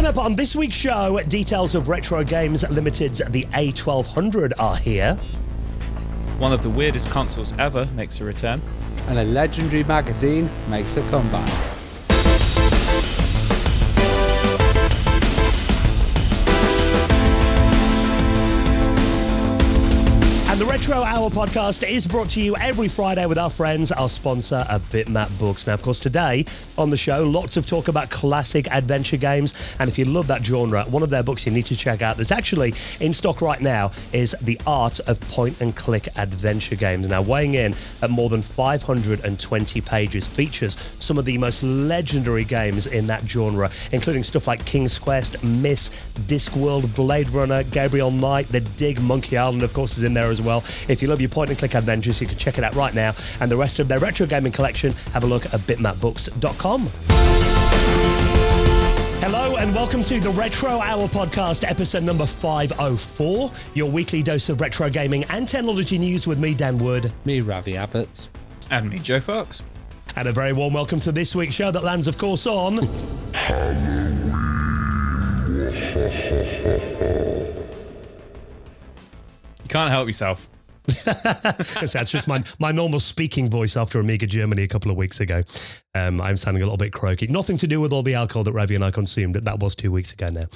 up on this week's show, details of Retro Games Limited's the A1200 are here. One of the weirdest consoles ever makes a return. And a legendary magazine makes a comeback. And the Retro Hour podcast is brought to you every Friday with our friends, our sponsor, Bitmap Books. Now, of course, today on the show, lots of talk about classic adventure games. And if you love that genre, one of their books you need to check out that's actually in stock right now is The Art of Point-and-Click Adventure Games. Now, weighing in at more than 520 pages, features some of the most legendary games in that genre, including stuff like King's Quest, Myst, Discworld, Blade Runner, Gabriel Knight, The Dig, Monkey Island, of course, is in there as well. If you love your point-and-click adventures, you can check it out right now. And the rest of their retro gaming collection, have a look at bitmapbooks.com. Hello and welcome to the Retro Hour podcast, episode number 504, your weekly dose of retro gaming and technology news with me, Dan Wood. Me, Ravi Abbott. And me, Joe Fox. And a very warm welcome to this week's show that lands, of course, on... You can't help yourself. That's just my normal speaking voice after Amiga Germany a couple of weeks ago. I'm sounding a little bit croaky. Nothing to do with all the alcohol that Ravi and I consumed. That was 2 weeks ago now.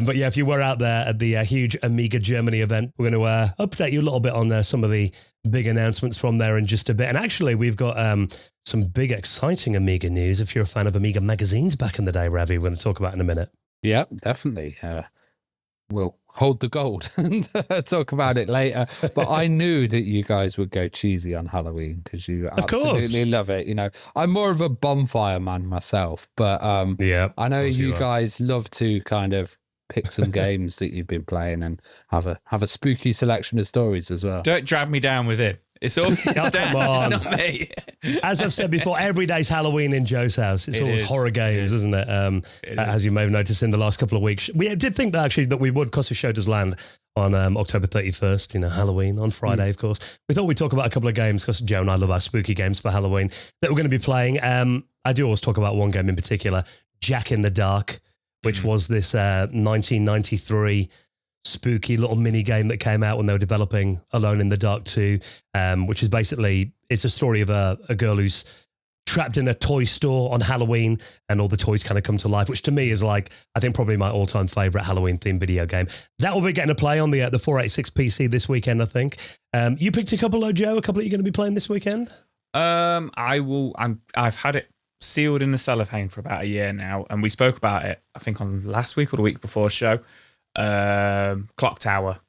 But yeah, if you were out there at the huge Amiga Germany event, we're going to update you a little bit on some of the big announcements from there in just a bit. And actually, we've got some big, exciting Amiga news. If you're a fan of Amiga magazines back in the day, Ravi, we're going to talk about in a minute. Yeah, definitely. We'll hold the gold and talk about it later. But I knew that you guys would go cheesy on Halloween because you absolutely love it. You know, I'm more of a bonfire man myself, but yeah, I know you guys love to kind of pick some games that you've been playing and have a spooky selection of stories as well. Don't drag me down with it. It's all Dan, it's not me. As I've said before, every day's Halloween in Joe's house. It's always horror games, isn't it? As you may have noticed in the last couple of weeks. We did think that actually that we would, because the show does land on October 31st, you know, Halloween, on Friday, of course. We thought we'd talk about a couple of games, because Joe and I love our spooky games for Halloween, that we're going to be playing. I do always talk about one game in particular, Jack in the Dark, which was this 1993 spooky little mini game that came out when they were developing Alone in the Dark 2, which is basically, it's a story of a girl who's trapped in a toy store on Halloween and all the toys kind of come to life, which to me is like, I think probably my all-time favorite Halloween themed video game. That will be getting a play on the 486 PC this weekend, I think. You picked a couple, Joe, a couple that you're going to be playing this weekend? I've had it sealed in the cellophane for about a year now, and we spoke about it, I think, on last week or the week before show. Clock Tower.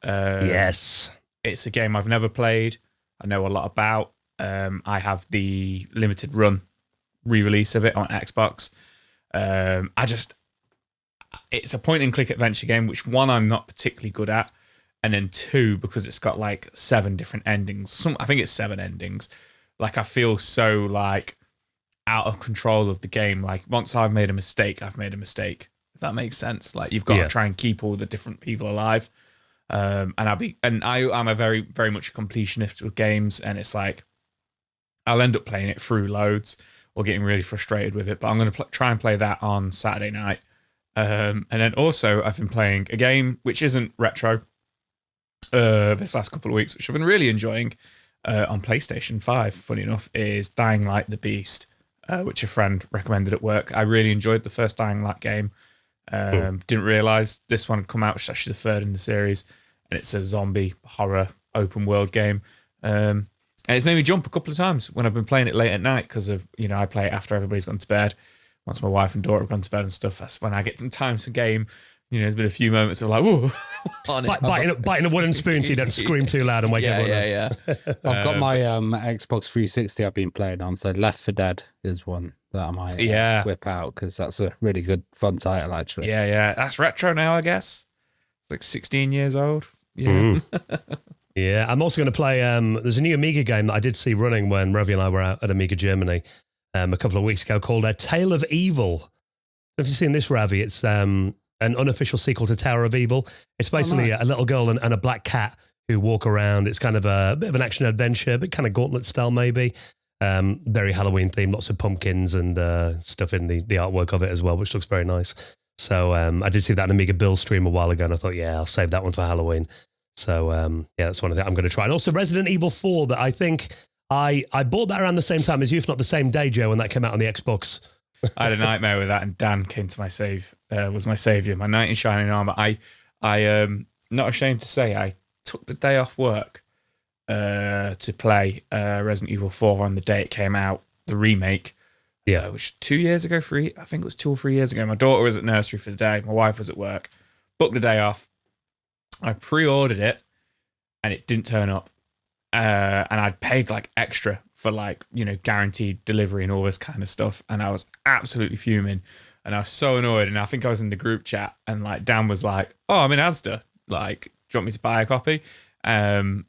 Yes. It's a game I've never played. I know a lot about. I have the limited run re-release of it on Xbox. It's a point and click adventure game, which one, I'm not particularly good at. And then two, because it's got like 7 different endings. I think it's 7 endings. Like, I feel so like out of control of the game. Like, once I've made a mistake, I've made a mistake. If that makes sense. Like, you've got to try and keep all the different people alive. I am a very, very much a completionist with games, and it's like I'll end up playing it through loads or getting really frustrated with it. But I'm going to try and play that on Saturday night. And then also I've been playing a game which isn't retro this last couple of weeks, which I've been really enjoying on PlayStation 5. Funny enough, is Dying Light: The Beast, which a friend recommended at work. I really enjoyed the first Dying Light game. Didn't realise this one had come out, which is actually the third in the series, and it's a zombie horror open world game. And it's made me jump a couple of times when I've been playing it late at night, because of, you know, I play it after everybody's gone to bed. Once my wife and daughter have gone to bed and stuff, that's when I get some time to game. You know, there's been a few moments of like, whoa, biting a wooden spoon so you don't scream too loud and wake everyone up. I've got my Xbox 360 I've been playing on, so Left 4 Dead is one that I might whip out, because that's a really good, fun title, actually. Yeah. That's retro now, I guess. It's like 16 years old. Yeah. Yeah, I'm also going to play, there's a new Amiga game that I did see running when Ravi and I were out at Amiga Germany a couple of weeks ago, called Tale of Evil. Have you seen this, Ravi? It's an unofficial sequel to Tower of Evil. It's basically a little girl and a black cat who walk around. It's kind of a bit of an action adventure, but kind of Gauntlet style maybe. Very Halloween themed, lots of pumpkins and stuff in the artwork of it as well, which looks very nice. So I did see that Amiga build stream a while ago, and I thought, yeah, I'll save that one for Halloween. So yeah, that's one of the I'm going to try. And also Resident Evil 4 that I think I bought that around the same time as you, if not the same day, Joe, when that came out on the Xbox. I had a nightmare with that, and Dan came to my save, was my saviour, my knight in shining armour. I not ashamed to say, I took the day off work to play Resident Evil 4 on the day it came out, the remake. Yeah, which 2 years ago, I think it was 2 or 3 years ago. My daughter was at nursery for the day. My wife was at work. Booked the day off. I pre-ordered it, and it didn't turn up. And I'd paid like extra for like, you know, guaranteed delivery and all this kind of stuff. And I was absolutely fuming. And I was so annoyed. And I think I was in the group chat, and like Dan was like, "Oh, I'm in Asda. Like, do you want me to buy a copy?" And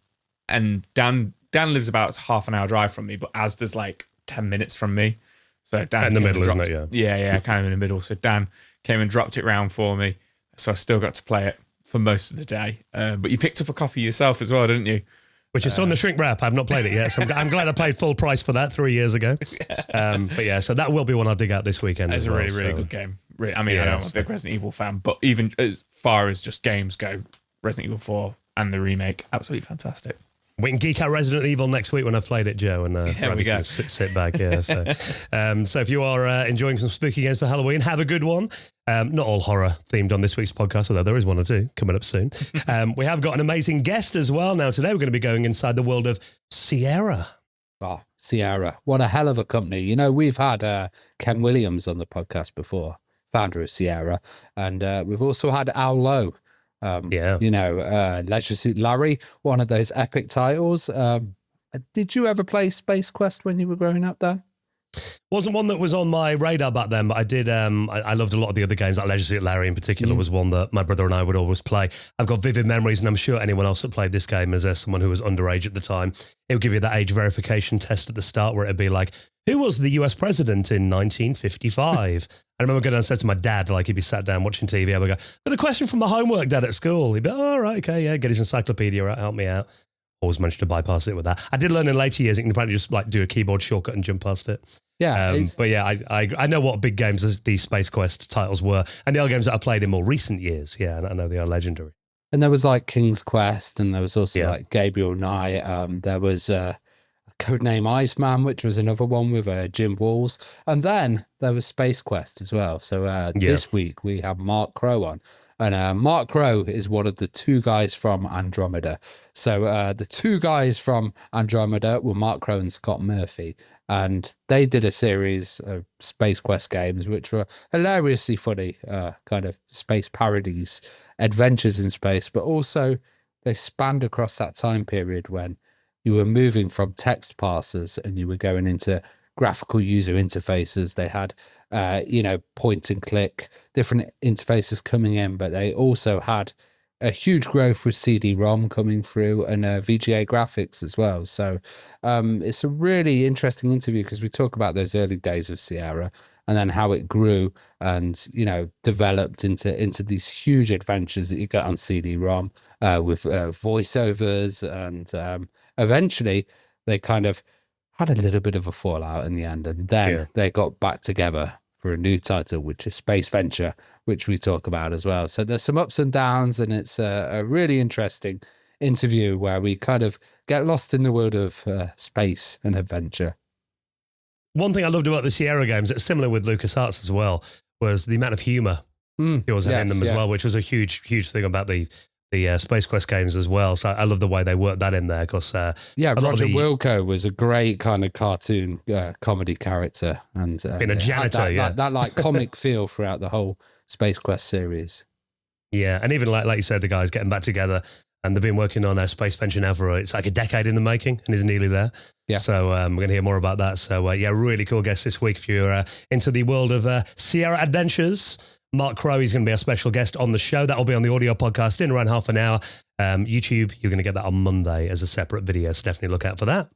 Dan lives about half an hour drive from me, but Asda's like 10 minutes from me. So Dan in the middle, isn't it? Yeah, kind of in the middle. So Dan came and dropped it round for me. So I still got to play it for most of the day. But you picked up a copy yourself as well, didn't you? Which is still in the shrink wrap. I've not played it yet, so I'm glad I paid full price for that 3 years ago. But yeah, so that will be one I'll dig out this weekend. It's a really good game. I mean, I'm a big Resident Evil fan, but even as far as just games go, Resident Evil 4 and the remake, absolutely fantastic. We can geek out Resident Evil next week when I've played it, Joe, and we go. Sit back. Yeah, so if you are enjoying some spooky games for Halloween, have a good one. Not all horror themed on this week's podcast, although there is one or two coming up soon. We have got an amazing guest as well. Now today we're going to be going inside the world of Sierra. Oh, Sierra, what a hell of a company! You know, we've had Ken Williams on the podcast before, founder of Sierra, and we've also had Al Lowe. You know, Leisure Suit Larry, one of those epic titles. Did you ever play Space Quest when you were growing up, Dan? Wasn't one that was on my radar back then, but I did. I loved a lot of the other games. Like Leisure Suit Larry in particular was one that my brother and I would always play. I've got vivid memories, and I'm sure anyone else that played this game as someone who was underage at the time, it would give you that age verification test at the start where it'd be like, who was the US president in 1955? I remember going downstairs to my dad, like he'd be sat down watching TV. I would go, got a question from my homework, Dad, at school. He'd be, all right, okay, yeah, get his encyclopedia out, help me out. Always managed to bypass it with that. I did learn in later years, you can apparently just like do a keyboard shortcut and jump past it. Yeah. But yeah, I know what big games these Space Quest titles were. And the other games that I played in more recent years, yeah, and I know they are legendary. And there was like King's Quest, and there was also like Gabriel Knight. There was Codename Iceman, which was another one with Jim Walls. And then there was Space Quest as well. So this week we have Mark Crow on. And Mark Crow is one of the two guys from Andromeda. So the two guys from Andromeda were Mark Crow and Scott Murphy. And they did a series of Space Quest games, which were hilariously funny, kind of space parodies, adventures in space. But also they spanned across that time period when you were moving from text parsers and you were going into graphical user interfaces. They had, point and click, different interfaces coming in, but they also had a huge growth with CD-ROM coming through and VGA graphics as well. So it's a really interesting interview because we talk about those early days of Sierra and then how it grew and, developed into these huge adventures that you get on CD-ROM with voiceovers. And eventually they kind of had a little bit of a fallout in the end. And then they got back together for a new title, which is Space Venture, which we talk about as well. So there's some ups and downs, and it's a really interesting interview where we kind of get lost in the world of space and adventure. One thing I loved about the Sierra games, it's similar with LucasArts as well, was the amount of humour it was in them as well, which was a huge thing about the Space Quest games as well. So I love the way they worked that in there because Roger Wilco was a great kind of cartoon comedy character and being a janitor, that like comic feel throughout the whole Space Quest series. Yeah, and even like you said, the guys getting back together and they've been working on their Space Venture now for it's like a decade in the making and is nearly there. Yeah. So we're going to hear more about that. So really cool guest this week if you're into the world of Sierra Adventures. Mark Crow is going to be our special guest on the show. That'll be on the audio podcast in around half an hour. YouTube, you're going to get that on Monday as a separate video, so definitely look out for that.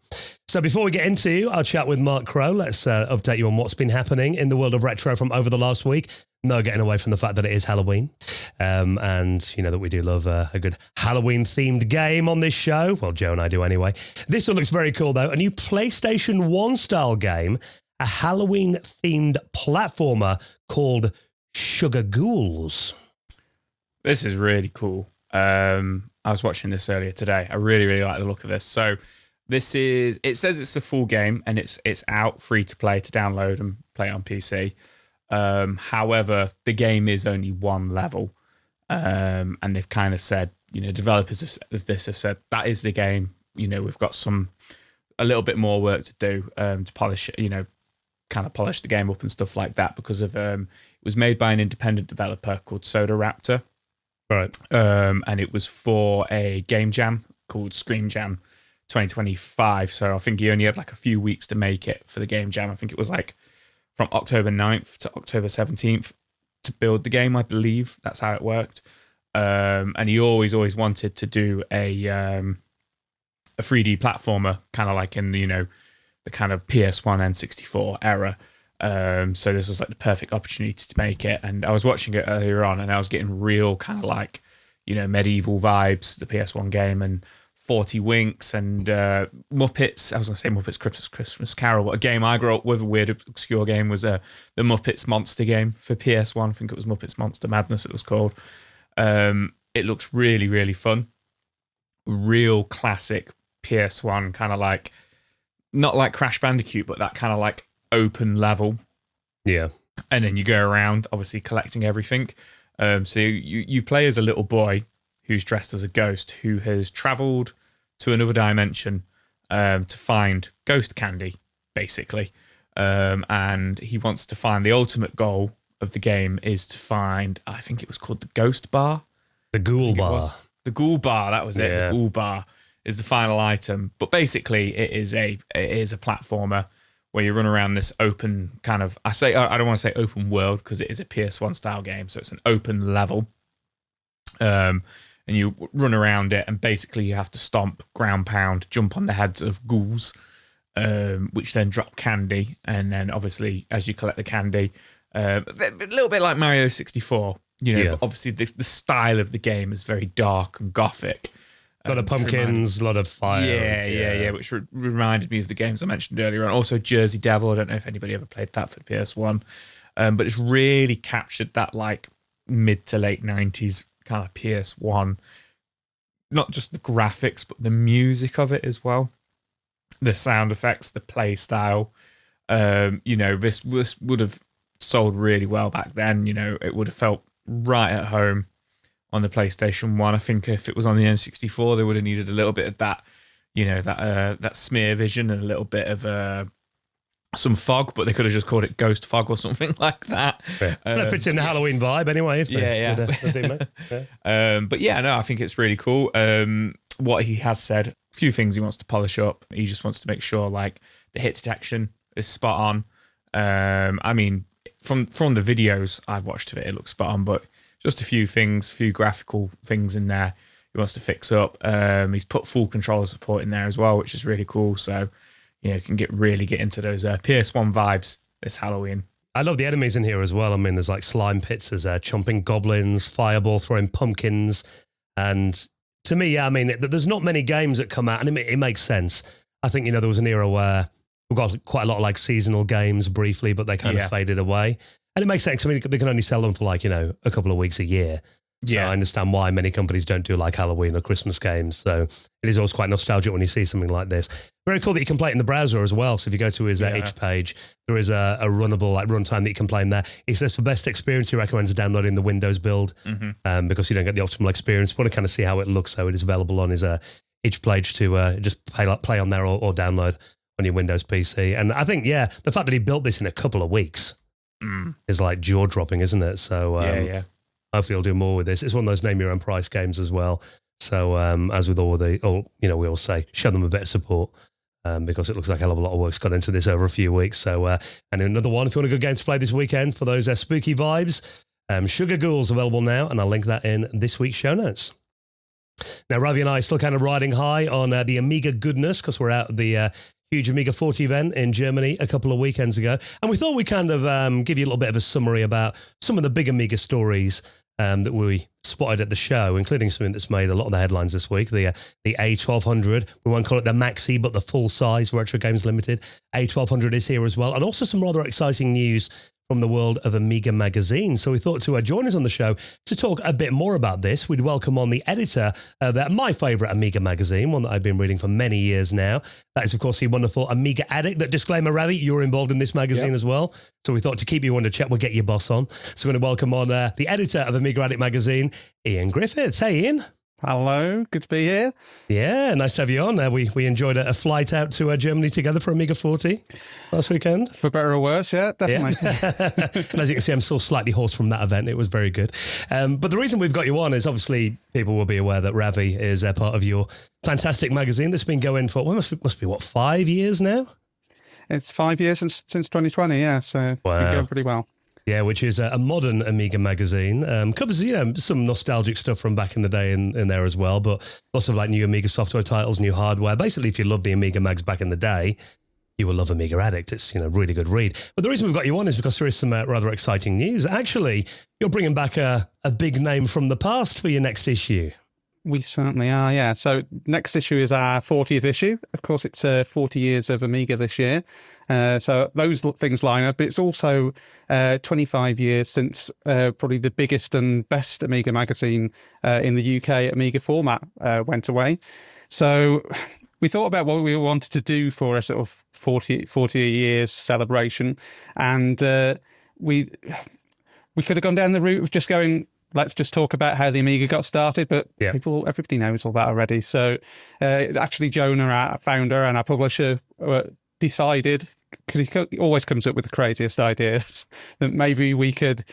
So before we get into our chat with Mark Crow, let's update you on what's been happening in the world of retro from over the last week. No getting away from the fact that it is Halloween. And you know that we do love a good Halloween-themed game on this show. Well, Joe and I do anyway. This one looks very cool, though. A new PlayStation 1-style game, a Halloween-themed platformer called Sugar Ghouls. This is really cool. I was watching this earlier today. I really, really like the look of this. So it says it's a full game and it's out free to play to download and play on PC. However, the game is only one level. And they've kind of said, developers of this have said that is the game. We've got a little bit more work to do to polish, kind of polish the game up and stuff like that because of it was made by an independent developer called Soda Raptor. Right. And it was for a game jam called Scream Jam 2025. So I think he only had like a few weeks to make it for the game jam. I think it was like from October 9th to October 17th to build the game, I believe. That's how it worked. And he always wanted to do a 3D platformer, kind of like in the kind of PS1 and 64 era. So this was like the perfect opportunity to make it. And I was watching it earlier on and I was getting real kind of like, medieval vibes, the PS1 game, and 40 Winks and Muppets. I was going to say Muppets Christmas Carol, but a game I grew up with, a weird obscure game, was the Muppets Monster game for PS1. I think it was Muppets Monster Madness it was called. It looks really, really fun. Real classic PS1, kind of like, not like Crash Bandicoot, but that kind of like open level. Yeah. And then you go around, obviously collecting everything. So you play as a little boy who's dressed as a ghost who has travelled to another dimension to find ghost candy, basically. And he wants to find the ultimate goal of the game is to find, I think it was called the Ghost Bar. The Ghoul Bar. The Ghoul Bar, that was it. Yeah. The Ghoul Bar is the final item. But basically it is a platformer where you run around this open kind of, I don't want to say open world because it is a PS1 style game, so it's an open level. And you run around it, and basically you have to stomp, ground pound, jump on the heads of ghouls, which then drop candy. And then obviously as you collect the candy, a little bit like Mario 64, but obviously the style of the game is very dark and gothic. A lot of pumpkins, a lot of fire. Yeah, which reminded me of the games I mentioned earlier on. Also Jersey Devil, I don't know if anybody ever played that for PS1, but it's really captured that like mid to late 90s kind of PS1, not just the graphics, but the music of it as well. The sound effects, the play style. This would have sold really well back then. It would have felt right at home on the PlayStation 1. I think if it was on the N64, they would have needed a little bit of that, that smear vision and a little bit of some fog, but they could have just called it Ghost Fog or something like that. Yeah. That fits in the Halloween vibe anyway. If But I think it's really cool. What he has said, a few things he wants to polish up. He just wants to make sure like the hit detection is spot on. I mean, from the videos I've watched of it, it looks spot on, but just a few graphical things in there he wants to fix up. He's put full controller support in there as well, which is really cool. So, you can get into those PS1 vibes this Halloween. I love the enemies in here as well. I mean, there's like slime pits, there's chomping goblins, fireball throwing pumpkins. And to me, there's not many games that come out, and it makes sense. I think, there was an era where we got quite a lot of like seasonal games briefly, but they kind of faded away. And it makes sense. I mean, they can only sell them for like, a couple of weeks a year. So I understand why many companies don't do like Halloween or Christmas games. So it is always quite nostalgic when you see something like this. Very cool that you can play it in the browser as well. So if you go to his itch page, there is a runnable like runtime that you can play in there. He says for best experience, he recommends downloading the Windows build because you don't get the optimal experience. If you want to kind of see how it looks, so it is available on his itch page to just play on there or download on your Windows PC. And I think, the fact that he built this in a couple of weeks is like jaw-dropping, isn't it? So hopefully he'll do more with this. It's one of those name your own price games as well. So as with we all say, show them a bit of support because it looks like a hell of a lot of work's gone into this over a few weeks. So and another one, if you want a good game to play this weekend for those spooky vibes, Sugar Ghouls available now, and I'll link that in this week's show notes. Now, Ravi and I are still kind of riding high on the Amiga goodness because we're out at the huge Amiga 40 event in Germany a couple of weekends ago. And we thought we'd kind of give you a little bit of a summary about some of the big Amiga stories that we spotted at the show, including something that's made a lot of the headlines this week, the A1200. We won't call it the Maxi, but the full-size Retro Games Limited. A1200 is here as well. And also some rather exciting news from the world of Amiga magazine. So we thought to join us on the show to talk a bit more about this, we'd welcome on the editor of my favourite Amiga magazine, one that I've been reading for many years now. That is, of course, the wonderful Amiga Addict. That disclaimer, Ravi, you're involved in this magazine as well. So we thought to keep you on the chat, we'll get your boss on. So we're going to welcome on the editor of Amiga Addict magazine, Ian Griffiths. Hey, Ian. Hello, good to be here. Yeah, nice to have you on. We enjoyed a flight out to Germany together for Amiga 40 last weekend. For better or worse, yeah, definitely. Yeah. And as you can see, I'm still slightly hoarse from that event. It was very good. But the reason we've got you on is obviously people will be aware that Ravi is a part of your fantastic magazine that's been going for, well, must be 5 years now? It's 5 years since 2020, yeah, so wow. It's been going pretty well. Yeah, which is a modern Amiga magazine. Covers, some nostalgic stuff from back in the day in there as well, but lots of like new Amiga software titles, new hardware. Basically, if you loved the Amiga mags back in the day, you will love Amiga Addict. It's, really good read. But the reason we've got you on is because there is some rather exciting news. Actually, you're bringing back a big name from the past for your next issue. We certainly are, yeah. So next issue is our 40th issue. Of course, it's 40 years of Amiga this year. So those things line up. But it's also 25 years since probably the biggest and best Amiga magazine in the UK, Amiga format, went away. So we thought about what we wanted to do for a sort of 40 years celebration. And we could have gone down the route of just going, let's just talk about how the Amiga got started, but everybody knows all that already. So actually Jonah, our founder and our publisher, decided, because he always comes up with the craziest ideas, that maybe we could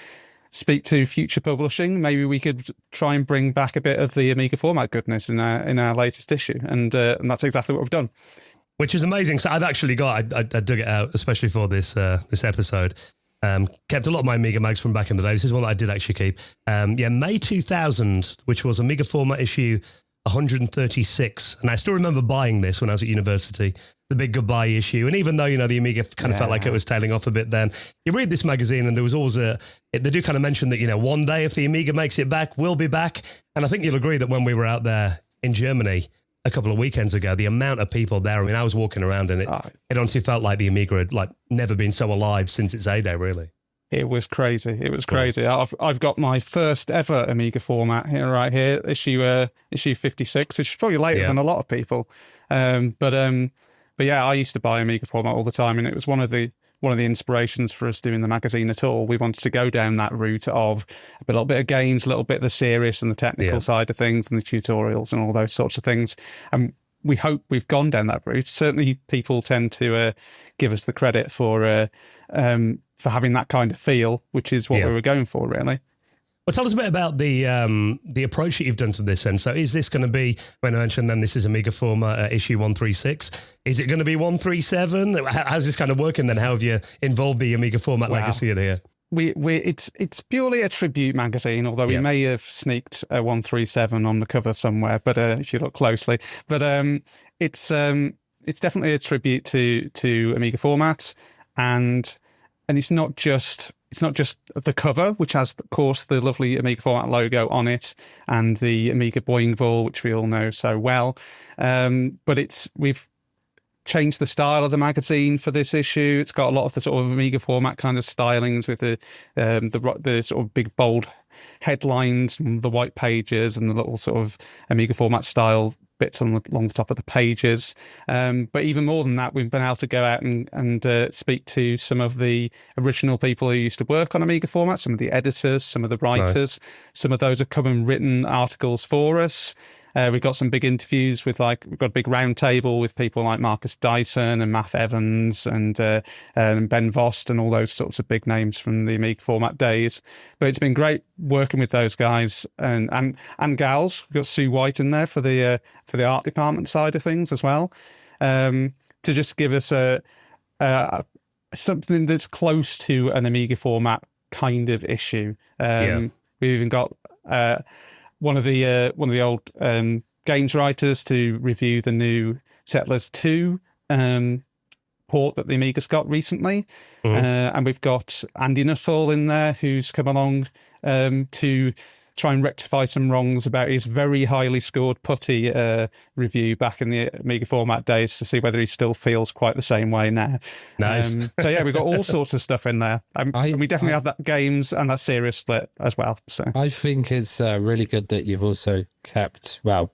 speak to future publishing. Maybe we could try and bring back a bit of the Amiga format goodness in our latest issue. And that's exactly what we've done. Which is amazing. So I've actually got, I dug it out, especially for this episode. Kept a lot of my Amiga mags from back in the day. This is one that I did actually keep. May 2000, which was Amiga format issue 136. And I still remember buying this when I was at university, the big goodbye issue. And even though, the Amiga kind of felt like it was tailing off a bit then, you read this magazine and there was always they do kind of mention that, one day if the Amiga makes it back, we'll be back. And I think you'll agree that when we were out there in Germany a couple of weekends ago, the amount of people there, I was walking around and it honestly felt like the Amiga had never been so alive since its heyday, really. It was crazy. It was crazy. I've got my first ever Amiga format right here, issue 56, which is probably later than a lot of people. But yeah, I used to buy Amiga format all the time, and it was one of the inspirations for us doing the magazine at all. We wanted to go down that route of a little bit of games, a little bit of the serious and the technical side of things and the tutorials and all those sorts of things. And we hope we've gone down that route. Certainly people tend to give us the credit for having that kind of feel, which is what we were going for, really. Well, tell us a bit about the approach that you've done to this. And so is this going to be, when I mentioned then this is Amiga format issue 136, is it going to be 137? How's this kind of working then? How have you involved the Amiga format legacy in here? It's purely a tribute magazine, although we may have sneaked a 137 on the cover somewhere, but if you look closely. But it's definitely a tribute to Amiga format, and it's not just the cover, which has, of course, the lovely Amiga format logo on it and the Amiga boing ball, which we all know so well. But we've changed the style of the magazine for this issue. It's got a lot of the sort of Amiga format kind of stylings with the sort of big bold headlines, and the white pages, and the little sort of Amiga format style bits along the top of the pages. But even more than that, we've been able to go out and speak to some of the original people who used to work on Amiga format, some of the editors, some of the writers. Some of those have come and written articles for us. We've got some big interviews with we've got a big round table with people like Marcus Dyson and Matt Evans and Ben Vost and all those sorts of big names from the Amiga format days. But it's been great working with those guys and gals. We've got Sue White in there for the art department side of things as well, to just give us something that's close to an Amiga format kind of issue. We've even got one of the old games writers to review the new Settlers 2 port that the Amiga's got recently. And we've got Andy Nuttall in there, who's come along to try and rectify some wrongs about his very highly scored putty review back in the Amiga format days to see whether he still feels quite the same way now. Nice. So yeah, we've got all sorts of stuff in there. And we definitely have that games and that serious split as well. So I think it's really good that you've also kept, well,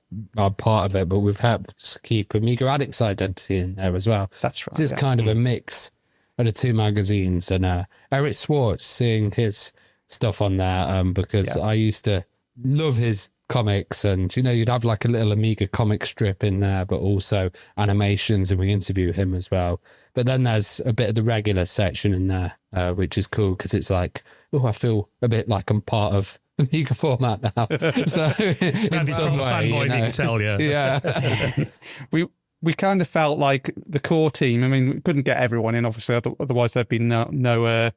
part of it, but we've helped keep Amiga Addict's identity in there as well. That's right. So it's kind of a mix of the two magazines, and Eric Schwartz, seeing his stuff on there, because I used to love his comics, and you'd have like a little Amiga comic strip in there, but also animations, and we interview him as well. But then there's a bit of the regular section in there, which is cool because it's like, I feel a bit like I'm part of Amiga format now. So in some way, you tell you. Yeah. We kind of felt like the core team. I mean, we couldn't get everyone in, obviously, otherwise there'd be no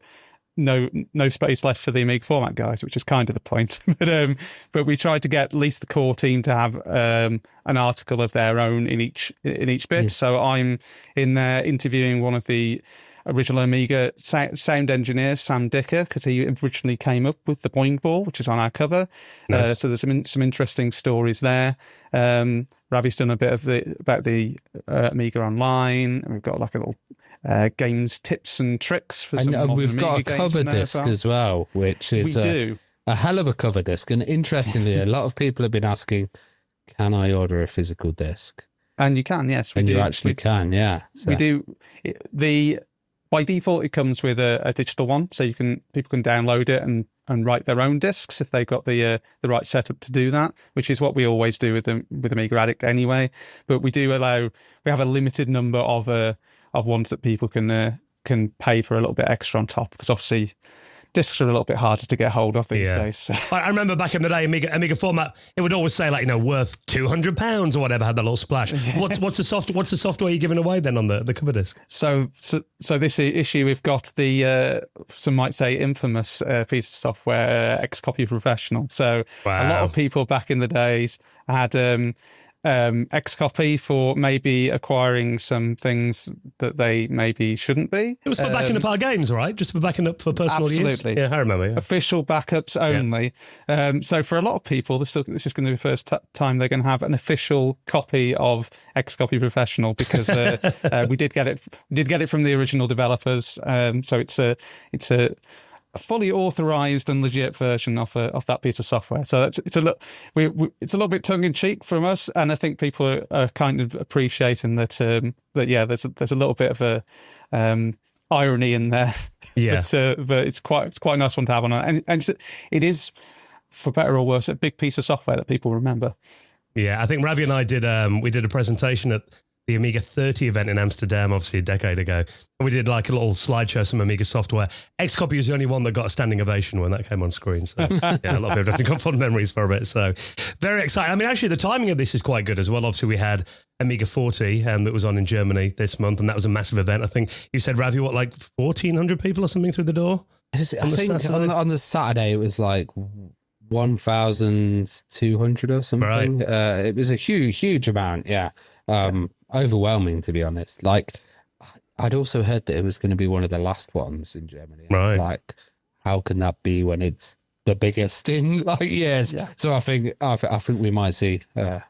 space left for the Amiga format guys, which is kind of the point. But we tried to get at least the core team to have an article of their own in each bit. Yeah. So I'm in there interviewing one of the original Amiga sound engineers, Sam Dicker, because he originally came up with the Boing Ball, which is on our cover. Nice. So there's some interesting stories there. Ravi's done a bit of about the Amiga Online, and we've got like a little games tips and tricks for some and we've Amiga got a cover disc as well, which is a hell of a cover disc. And interestingly, a lot of people have been asking, can I order a physical disc? And you can, yes. You actually can, yeah. So. We do. By default, it comes with a digital one, so people can download it and write their own discs if they've got the right setup to do that, which is what we always do with Amiga Addict anyway. But we have a limited number of ones that people can pay for a little bit extra on top, because obviously discs are a little bit harder to get hold of these days. So. I remember back in the day, Amiga format, it would always say like, worth £200 or whatever, had that little splash. Yes. What's the software you're giving away then on the cover disc? So this issue, we've got the, some might say infamous piece of software, Xcopy Professional. So a lot of people back in the days had Xcopy for maybe acquiring some things that they maybe shouldn't be. It was for backing up our games, right? Just for backing up for personal use? Absolutely. Yeah, I remember. Yeah. Official backups only. Yeah. So for a lot of people, this is going to be the first time they're going to have an official copy of Xcopy Professional, because we did get it from the original developers. So it's a fully authorized and legit version of that piece of software. So it's a little bit tongue in cheek from us, and I think people are kind of appreciating that. There's a little bit of a irony in there. Yeah, but it's quite a nice one to have on it, and it is, for better or worse, a big piece of software that people remember. Yeah, I think Ravi and I did a presentation at the Amiga 30 event in Amsterdam, obviously a decade ago. And we did like a little slideshow, some Amiga software. Xcopy was the only one that got a standing ovation when that came on screen. So yeah, a lot of people definitely got fond memories for it. So very exciting. I mean, actually, the timing of this is quite good as well. Obviously, we had Amiga 40 that was on in Germany this month, and that was a massive event. I think you said, Ravi, what, like 1,400 people or something through the door? I think on the Saturday it was like 1,200 or something. Right. It was a huge amount, yeah. Overwhelming, to be honest. Like, I'd also heard that it was going to be one of the last ones in Germany. Right. Like, how can that be when it's the biggest in like years? Yeah. So I think we might see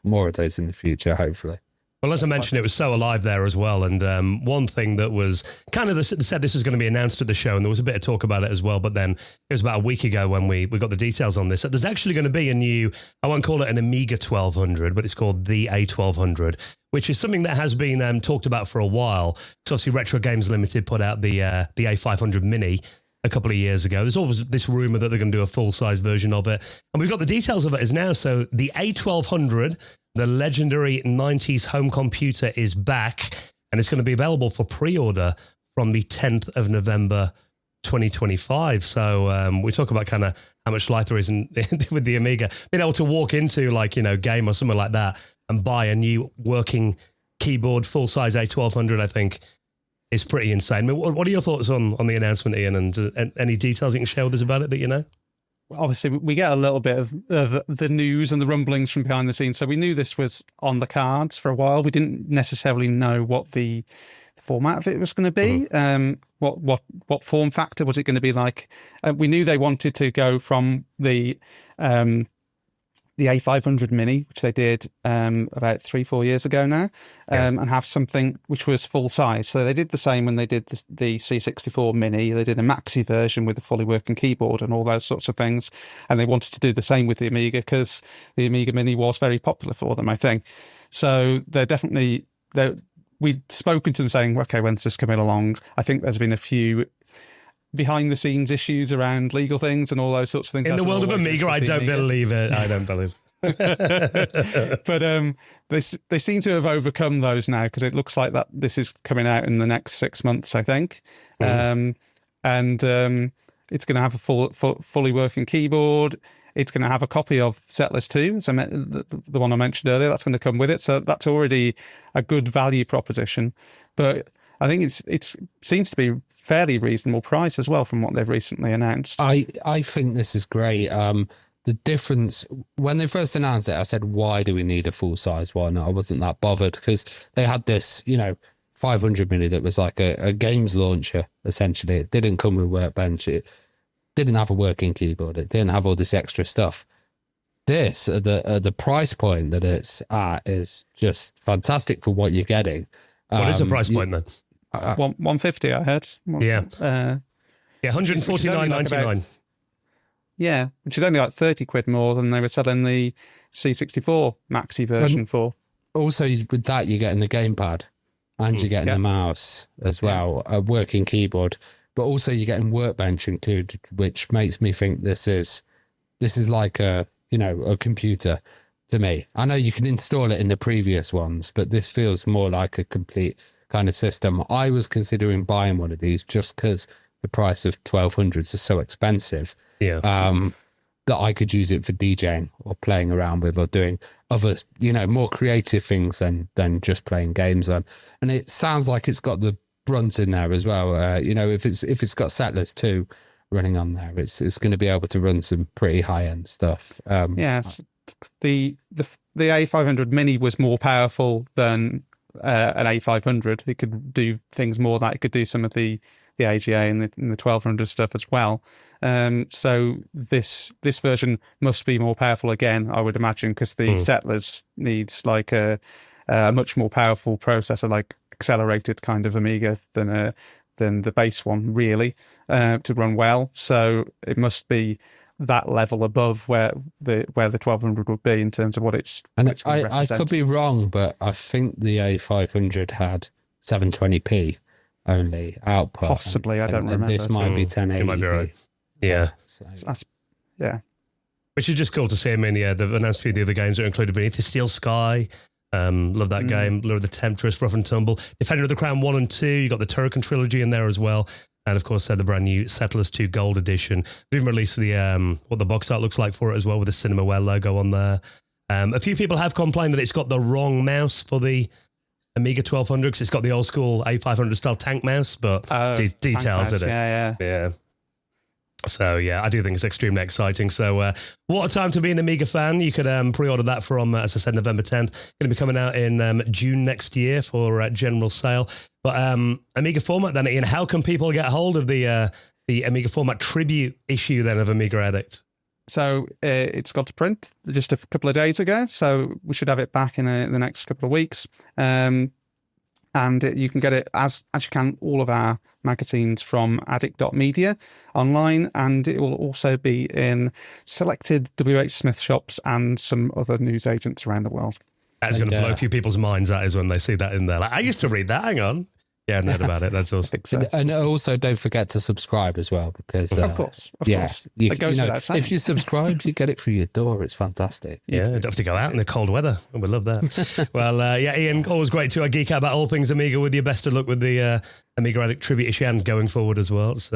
more of those in the future, hopefully. Well, as I mentioned, it was so alive there as well. And one thing that was kind of said this was going to be announced at the show, and there was a bit of talk about it as well. But then it was about a week ago when we got the details on this. So there's actually going to be a new, I won't call it an Amiga 1200, but it's called the A1200, which is something that has been talked about for a while. So obviously Retro Games Limited put out the A500 Mini a couple of years ago. There's always this rumor that they're going to do a full-size version of it. And we've got the details of it as now. So the A1200, the legendary 90s home computer, is back, and it's going to be available for pre-order from the 10th of November 2025. So we talk about kind of how much life there is with the Amiga. Being able to walk into like, Game or something like that and buy a new working keyboard, full-size A1200, I think, is pretty insane. I mean, what are your thoughts on the announcement, Ian, and any details you can share with us about it that you know? Obviously, we get a little bit of the news and the rumblings from behind the scenes. So we knew this was on the cards for a while. We didn't necessarily know what the format of it was going to be. What form factor was it going to be like? We knew they wanted to go from the A500 Mini, which they did about 3-4 years ago now, and have something which was full size. So they did the same when they did the C64 Mini. They did a maxi version with a fully working keyboard and all those sorts of things. And they wanted to do the same with the Amiga because the Amiga Mini was very popular for them, I think. So they're definitely... We'd spoken to them saying, okay, when's this coming along? I think there's been a few behind the scenes issues around legal things and all those sorts of things. In the world of Amiga, I don't believe it. I don't believe it. But they seem to have overcome those now because it looks like that this is coming out in the next 6 months, I think. And it's going to have a fully working keyboard. It's going to have a copy of Settlers 2, so the one I mentioned earlier. That's going to come with it. So that's already a good value proposition. But I think it seems to be fairly reasonable price as well from what they've recently announced. I think this is great. The difference, when they first announced it, I said, why do we need a full-size one? I wasn't that bothered because they had this, 500 mini that was like a games launcher, essentially. It didn't come with Workbench. It didn't have a working keyboard. It didn't have all this extra stuff. This, the price point that it's at is just fantastic for what you're getting. What is the price point then? 150, I heard. 149.99. Yeah, which is only like 30 quid more than they were selling the C64 maxi version for. Also, with that, you're getting the gamepad and you're getting the mouse as well, a working keyboard. But also you're getting Workbench included, which makes me think this is like a computer to me. I know you can install it in the previous ones, but this feels more like a complete kind of system. I was considering buying one of these just because the price of 1200s is so expensive. That I could use it for DJing or playing around with or doing other, more creative things than just playing games on. And it sounds like it's got the brunt in there as well. If it's got Settlers 2 running on there, it's going to be able to run some pretty high end stuff. Yes, the A500 Mini was more powerful than an A500. It could do things more that it could do some of the AGA and the 1200 stuff as well. So this version must be more powerful again, I would imagine, because the Settlers needs like a much more powerful processor, like accelerated kind of Amiga than the base one, really, to run well. So it must be that level above where the 1200 would be in terms of what it's. And I could be wrong, but I think the A500 had 720p only output. Possibly, I don't remember. And this might be 1080p. It might be right. Yeah. So that's, yeah. Which is just cool to see. I mean, they've announced a few of the other games that are included beneath the Steel Sky. Love that game. Love the Temptress, Rough and Tumble. Defender of the Crown 1 and 2. You got the Turrican trilogy in there as well. And of course, the brand new Settlers 2 Gold Edition. They've even released what the box art looks like for it as well, with the Cinemaware logo on there. A few people have complained that it's got the wrong mouse for the Amiga 1200 because it's got the old school A500 style tank mouse, but details in it. Yeah. So, I do think it's extremely exciting. So, what a time to be an Amiga fan. You could pre-order that from, as I said, November 10th. Going to be coming out in June next year for general sale. But Amiga Format then, Ian, how can people get hold of the Amiga Format tribute issue then of Amiga Addict? So, it's got to print just a couple of days ago. So, we should have it back in the next couple of weeks. And you can get it as you can all of our magazines from addict.media online, and it will also be in selected WH Smith shops and some other news agents around the world. That's going to blow a few people's minds, that is, when they see that in there. Like, I used to read that, hang on. Yeah, I heard about it. That's awesome. So. And also don't forget to subscribe as well, because of course. It goes without saying. If you subscribe, you get it through your door. It's fantastic. Yeah, you don't have to go out in the cold weather. We love that. Well, Ian, always great to geek out about all things Amiga with you. Best of luck with the Amiga Addict tribute issue and going forward as well. It's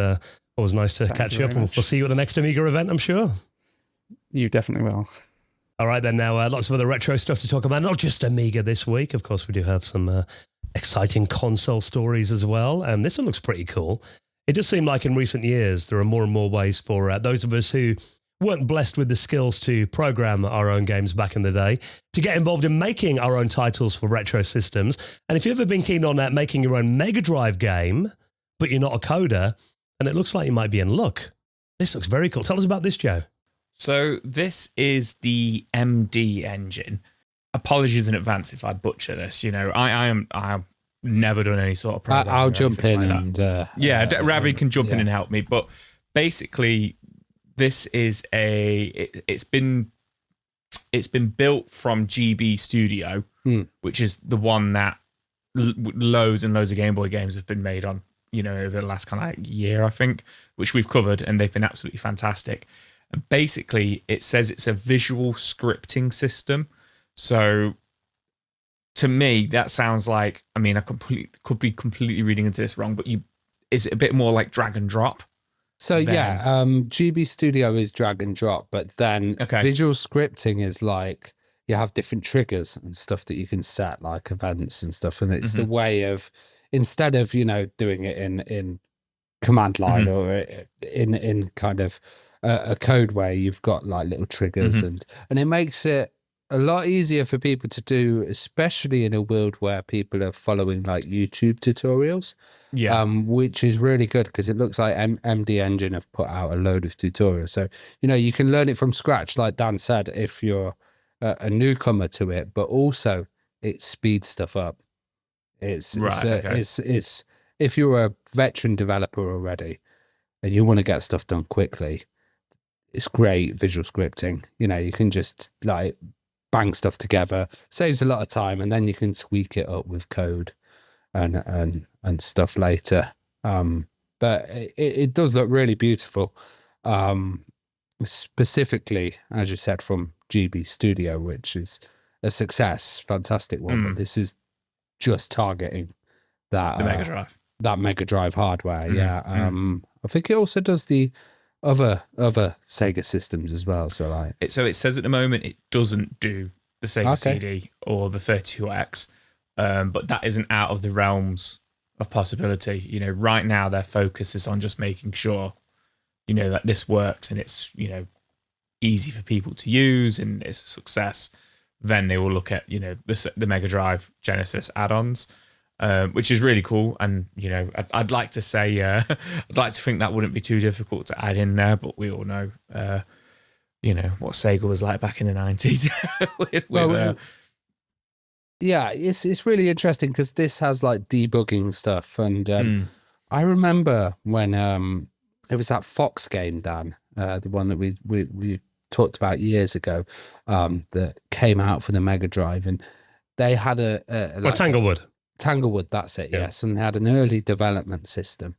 always nice to catch you up. And we'll see you at the next Amiga event, I'm sure. You definitely will. All right, then. Now, lots of other retro stuff to talk about. Not just Amiga this week. Of course, we do have some exciting console stories as well. And this one looks pretty cool. It does seem like in recent years, there are more and more ways for those of us who weren't blessed with the skills to program our own games back in the day, to get involved in making our own titles for retro systems. And if you've ever been keen on that, making your own Mega Drive game, but you're not a coder, and it looks like you might be in luck. This looks very cool. Tell us about this, Joe. So this is the MD engine. Apologies in advance if I butcher this. I've never done any sort of programming. I'll jump in like Ravi can jump in and help me. But basically, this is it's been built from GB Studio, which is the one that loads and loads of Game Boy games have been made on. Over the last kind of year, I think, which we've covered, and they've been absolutely fantastic. And basically, it says it's a visual scripting system. So, to me, that sounds like, I could be completely reading into this wrong, but is it a bit more like drag and drop? So GB Studio is drag and drop, but then visual scripting is like you have different triggers and stuff that you can set, like events and stuff, and it's the way of, instead of, doing it in command line or in kind of a code way, you've got like little triggers and it makes it a lot easier for people to do, especially in a world where people are following like YouTube tutorials, which is really good because it looks like MD Engine have put out a load of tutorials. So, you can learn it from scratch, like Dan said, if you're a newcomer to it, but also it speeds stuff up. It's if you're a veteran developer already and you want to get stuff done quickly, it's great visual scripting. You can just like bang stuff together, saves a lot of time, and then you can tweak it up with code and stuff later. But it does look really beautiful. Specifically, as you said, from GB Studio, which is a success, fantastic one. But this is just targeting that Mega Drive, that Mega Drive hardware. I think it also does the other Sega systems as well. So like, so it says at the moment it doesn't do the Sega CD or the 32X, but that isn't out of the realms of possibility. Right now their focus is on just making sure, that this works and it's easy for people to use and it's a success. Then they will look at, the Mega Drive Genesis add-ons, which is really cool. And, I'd like to say, I'd like to think that wouldn't be too difficult to add in there, but we all know, what Sega was like back in the 90s. It's really interesting because this has like debugging stuff. And I remember when it was that Fox game, Dan, the one that we talked about years ago, that came out for the Mega Drive, and they had Tanglewood, that's it, yes, and they had an early development system,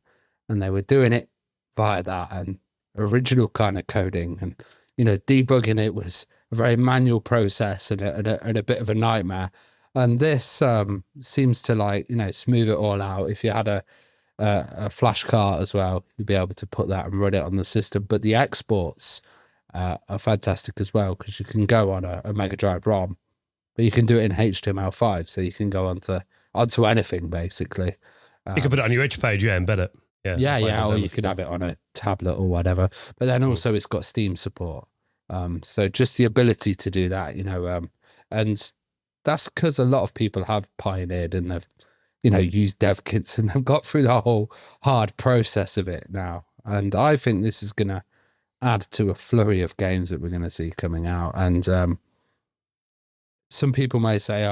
and they were doing it via that and original kind of coding, and debugging it was a very manual process and a bit of a nightmare. And this seems to like smooth it all out. If you had a flash card as well, you'd be able to put that and run it on the system. But the exports are fantastic as well because you can go on a Mega Drive ROM, but you can do it in HTML5, so you can go onto anything basically. You can put it on your itch page, embed it. Or you could have it on a tablet or whatever. But then also it's got Steam support, so just the ability to do that, and that's because a lot of people have pioneered and have used dev kits and have got through the whole hard process of it now. And I think this is going to add to a flurry of games that we're going to see coming out. And some people may say,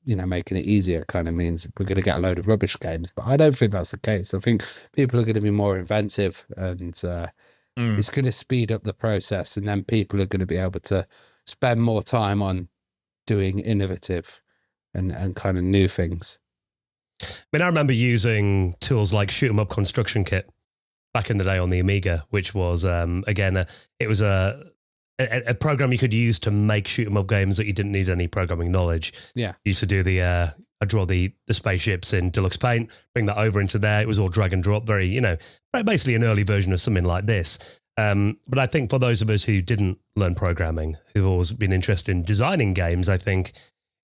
making it easier kind of means we're going to get a load of rubbish games. But I don't think that's the case. I think people are going to be more inventive, and it's going to speed up the process. And then people are going to be able to spend more time on doing innovative and kind of new things. I remember using tools like Shoot 'em Up Construction Kit back in the day on the Amiga, which was, it was a program you could use to make shoot 'em up games that you didn't need any programming knowledge. Yeah. I used to do I draw the spaceships in Deluxe Paint, bring that over into there. It was all drag and drop, very, basically an early version of something like this. But I think for those of us who didn't learn programming, who've always been interested in designing games, I think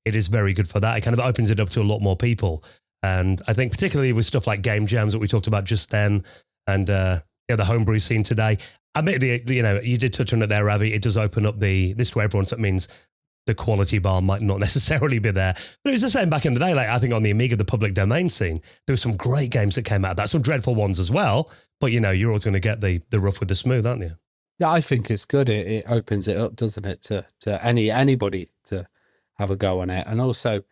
it is very good for that. It kind of opens it up to a lot more people. And I think particularly with stuff like game jams that we talked about just then, and the homebrew scene today, admittedly, you did touch on it there, Ravi. It does open up this to everyone, so it means the quality bar might not necessarily be there. But it was the same back in the day. Like, I think on the Amiga, the public domain scene, there were some great games that came out of that, some dreadful ones as well. But, you're always going to get the rough with the smooth, aren't you? Yeah, I think it's good. It opens it up, doesn't it, to anybody to have a go on it. And also,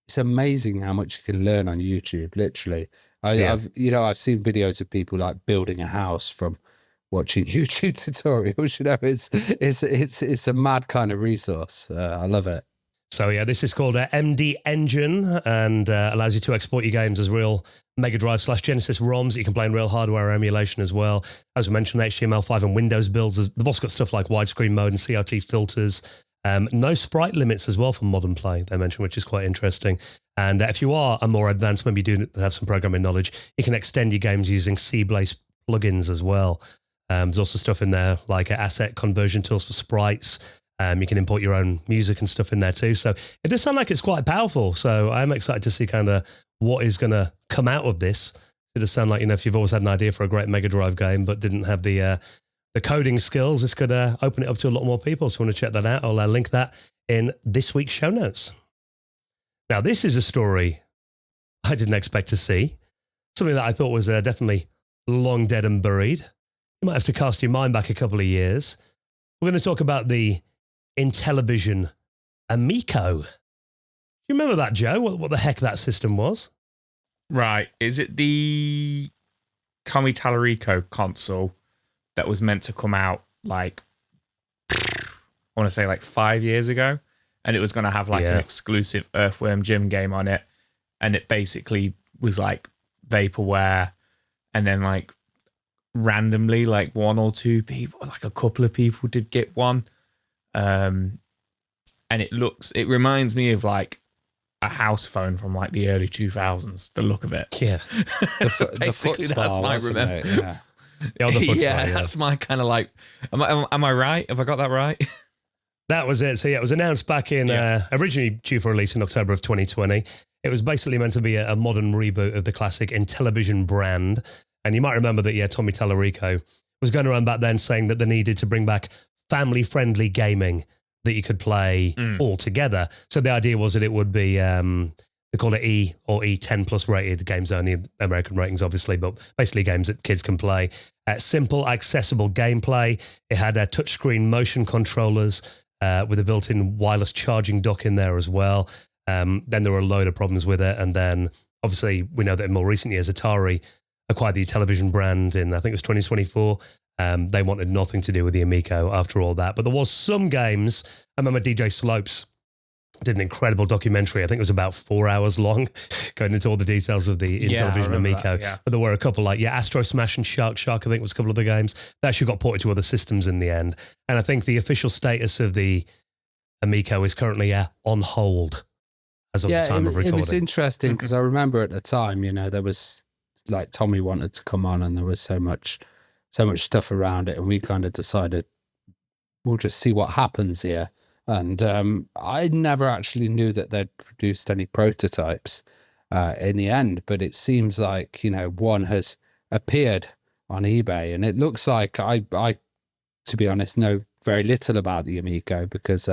it's amazing how much you can learn on YouTube, literally. I've seen videos of people like building a house from watching YouTube tutorials. It's a mad kind of resource. I love it. So this is called MD Engine, and allows you to export your games as real Mega Drive/Genesis ROMs that you can play in real hardware emulation as well. As we mentioned, HTML5 and Windows builds. They've also got stuff like widescreen mode and CRT filters. No sprite limits as well for modern play, they mentioned, which is quite interesting. And if you are a more advanced, maybe you do have some programming knowledge, you can extend your games using C-based plugins as well. There's also stuff in there like asset conversion tools for sprites. You can import your own music and stuff in there too. So it does sound like it's quite powerful. So I'm excited to see kind of what is going to come out of this. It does sound like, if you've always had an idea for a great Mega Drive game but didn't have the coding skills, it's going to open it up to a lot more people. So if you want to check that out, I'll link that in this week's show notes. Now, this is a story I didn't expect to see. Something that I thought was definitely long dead and buried. You might have to cast your mind back a couple of years. We're going to talk about the Intellivision Amico. Do you remember that, Joe? What the heck that system was? Right. Is it the Tommy Tallarico console that was meant to come out I want to say 5 years ago? And it was going to have an exclusive Earthworm Jim game on it. And it basically was vaporware. And then randomly, one or two people, a couple of people did get one. And it reminds me of a house phone from the early 2000s, the look of it. Yeah. The Footspa, wasn't it? Yeah. That's my kind of am I right? Have I got that right? That was it. So it was announced back in, originally due for release in October of 2020. It was basically meant to be a modern reboot of the classic Intellivision brand. And you might remember that, Tommy Tallarico was going around back then saying that they needed to bring back family-friendly gaming that you could play all together. So the idea was that it would be, they call it E or E10 plus rated games only, American ratings obviously, but basically games that kids can play. Simple, accessible gameplay. It had touchscreen motion controllers with a built-in wireless charging dock in there as well. Then there were a load of problems with it. And then obviously we know that in more recent years, Atari acquired the Intellivision brand in, I think it was 2024. They wanted nothing to do with the Amico after all that. But there was some games. I remember DJ Slopes did an incredible documentary. I think it was about 4 hours long, going into all the details of the Intellivision Amico. But there were a couple Astro Smash and Shark, I think was a couple of the games that actually got ported to other systems in the end. And I think the official status of the Amico is currently on hold as of the time of recording. It was interesting because I remember at the time, there was Tommy wanted to come on and there was so much stuff around it, and we kind of decided we'll just see what happens here. And I never actually knew that they'd produced any prototypes in the end, but it seems like, one has appeared on eBay, and it looks like I to be honest, know very little about the Amico because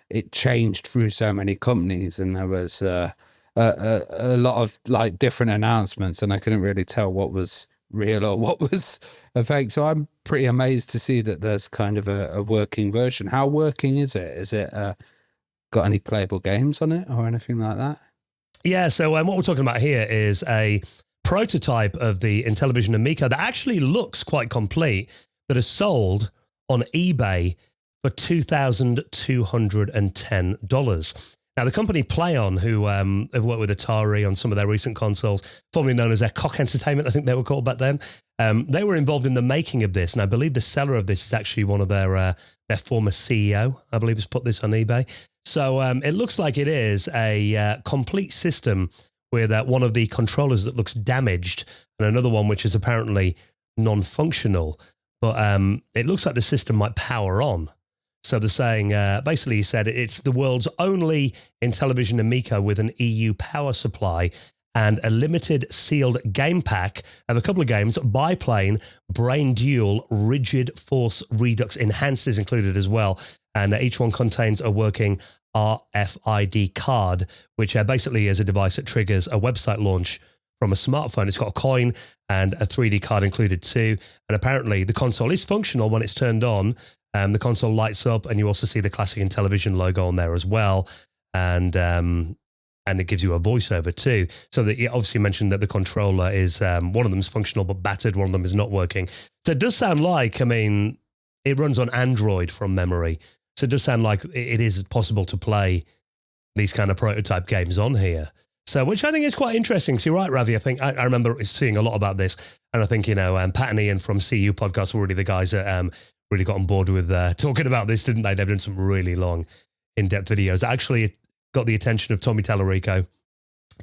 it changed through so many companies, and there was a lot of different announcements, and I couldn't really tell what was real or what was a fake. So I'm pretty amazed to see that there's kind of a working version. How working is it? Is it got any playable games on it or anything like that? Yeah, so what we're talking about here is a prototype of the Intellivision Amico that actually looks quite complete, that is sold on eBay for $2,210. Now, the company PlayOn, who have worked with Atari on some of their recent consoles, formerly known as Cock Entertainment, I think they were called back then, they were involved in the making of this. And I believe the seller of this is actually one of their former CEO, I believe, has put this on eBay. So it looks like it is a complete system with one of the controllers that looks damaged and another one which is apparently non-functional. But it looks like the system might power on. So they're saying, basically he said, it's the world's only Intellivision Amico with an EU power supply and a limited sealed game pack of a couple of games. Biplane, Brain Duel, Rigid Force Redux Enhanced is included as well. And each one contains a working RFID card, which basically is a device that triggers a website launch from a smartphone. It's got a coin and a 3D card included too. And apparently the console is functional when it's turned on. The console lights up, and you also see the classic Intellivision logo on there as well. And it gives you a voiceover too. So that you obviously mentioned that the controller is, one of them is functional but battered, one of them is not working. So it does sound like, I mean, it runs on Android from memory. So it does sound like it is possible to play these kind of prototype games on here. So, which I think is quite interesting. So you're right, Ravi. I think I remember seeing a lot about this. And I think, Pat and Ian from CU Podcast were really the guys that really got on board with talking about this, didn't they? They've done some really long, in-depth videos. Actually got the attention of Tommy Tallarico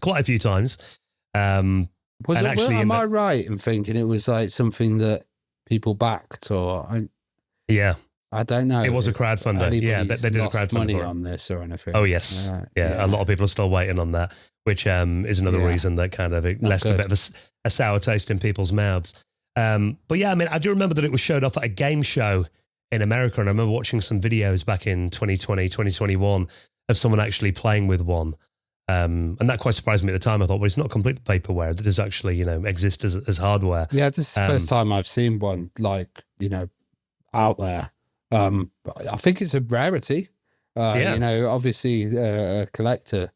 quite a few times. Am I right in thinking it was like something that people backed, or yeah, I don't know. It was a crowdfunder. Yeah, they did a crowdfunder money on this or anything. Oh yes, yeah. A lot of people are still waiting on that, which is another reason that kind of it left a bit of a sour taste in people's mouths. But yeah, I mean, I do remember that it was showed off at a game show in America, and I remember watching some videos back in 2020, 2021 of someone actually playing with one. And that quite surprised me at the time. I thought, well, it's not complete vaporware. That does actually, exist as hardware. Yeah, this is the first time I've seen one out there. I think it's a rarity. Obviously a collector,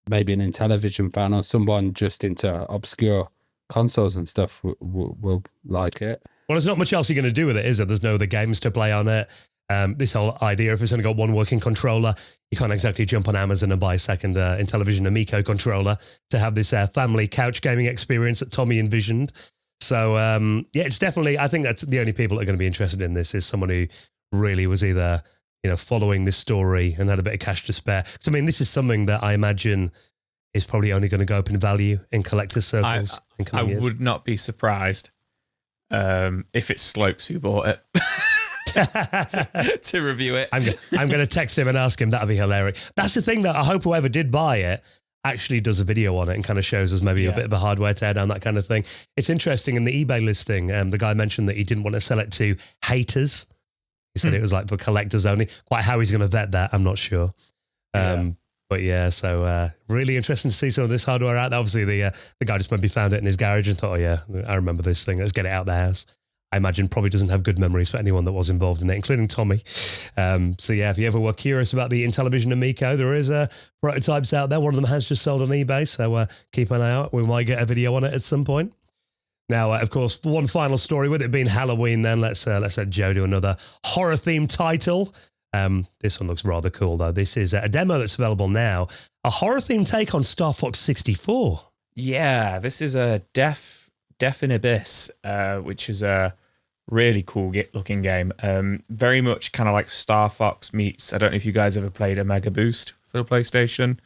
maybe an Intellivision fan or someone just into obscure consoles and stuff will like it. Well, there's not much else you're going to do with it, is there? There's no other games to play on it. This whole idea, if it's only got one working controller, you can't exactly jump on Amazon and buy a second Intellivision Amico controller to have this family couch gaming experience that Tommy envisioned. So, it's definitely, I think that's the only people that are going to be interested in this is someone who really was either, following this story and had a bit of cash to spare. So, I mean, this is something that I imagine is probably only going to go up in value in collector circles in coming years. I would not be surprised if it's Slopes who bought it. to review it. I'm going to text him and ask him. That'd be hilarious. That's the thing that I hope whoever did buy it actually does a video on it and kind of shows us maybe a bit of a hardware teardown, that kind of thing. It's interesting in the eBay listing. The guy mentioned that he didn't want to sell it to haters. He said it was like for collectors only. Quite how he's going to vet that, I'm not sure. But yeah, so really interesting to see some of this hardware out there. Obviously, the guy just maybe found it in his garage and thought, oh yeah, I remember this thing. Let's get it out of the house. I imagine probably doesn't have good memories for anyone that was involved in it, including Tommy. So yeah, if you ever were curious about the Intellivision Amico, there is prototypes out there. One of them has just sold on eBay, so keep an eye out. We might get a video on it at some point. Now, of course, one final story, with it being Halloween then, let's let Joe do another horror-themed title. This one looks rather cool, though. This is a demo that's available now. A horror-themed take on Star Fox 64. Yeah, this is a Death in Abyss, which is a really cool looking game. Very much kind of like Star Fox meets, I don't know if you guys ever played a Mega Boost for the PlayStation,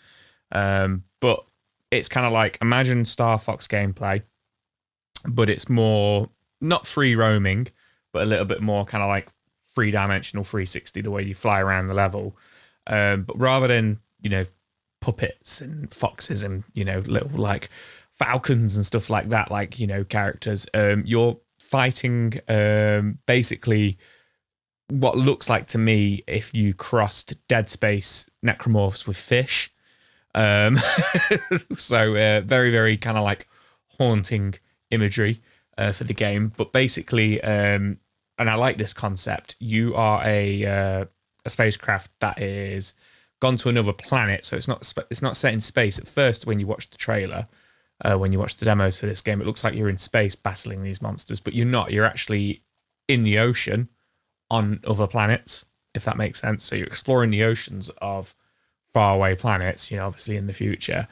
but it's kind of like, imagine Star Fox gameplay, but it's more, not free roaming, but a little bit more kind of like three-dimensional 360, the way you fly around the level. But rather than, puppets and foxes and, little like falcons and stuff like that, like, characters, you're fighting basically what looks like to me if you crossed Dead Space necromorphs with fish. So very, very kind of like haunting imagery for the game. But basically, and I like this concept, you are a spacecraft that is gone to another planet, so it's not set in space. At first, when you watch the trailer, when you watch the demos for this game, it looks like you're in space battling these monsters, but you're not. You're actually in the ocean on other planets, if that makes sense. So you're exploring the oceans of faraway planets, obviously in the future,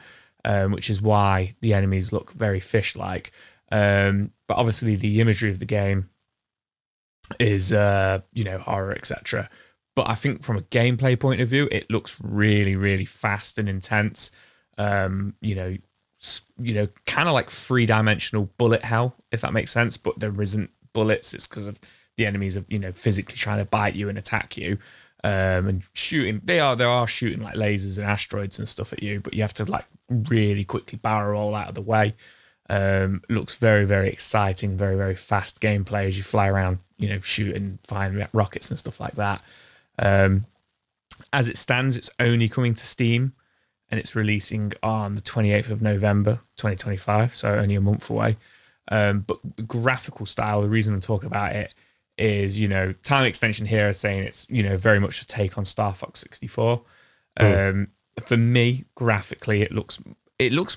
which is why the enemies look very fish-like. But obviously the imagery of the game is, horror, etc. But I think from a gameplay point of view, it looks really, really fast and intense. Kind of like three-dimensional bullet hell, if that makes sense. But there isn't bullets. It's because of the enemies of physically trying to bite you and attack you, and shooting. They are shooting like lasers and asteroids and stuff at you. But you have to like really quickly barrel roll out of the way. Looks very, very exciting, very, very fast gameplay as you fly around, shooting, firing rockets and stuff like that. As it stands, it's only coming to Steam, and it's releasing on the 28th of November, 2025, so only a month away. But the graphical style, the reason I'm talking about it is, time extension here is saying it's, very much a take on Star Fox 64. For me, graphically, it looks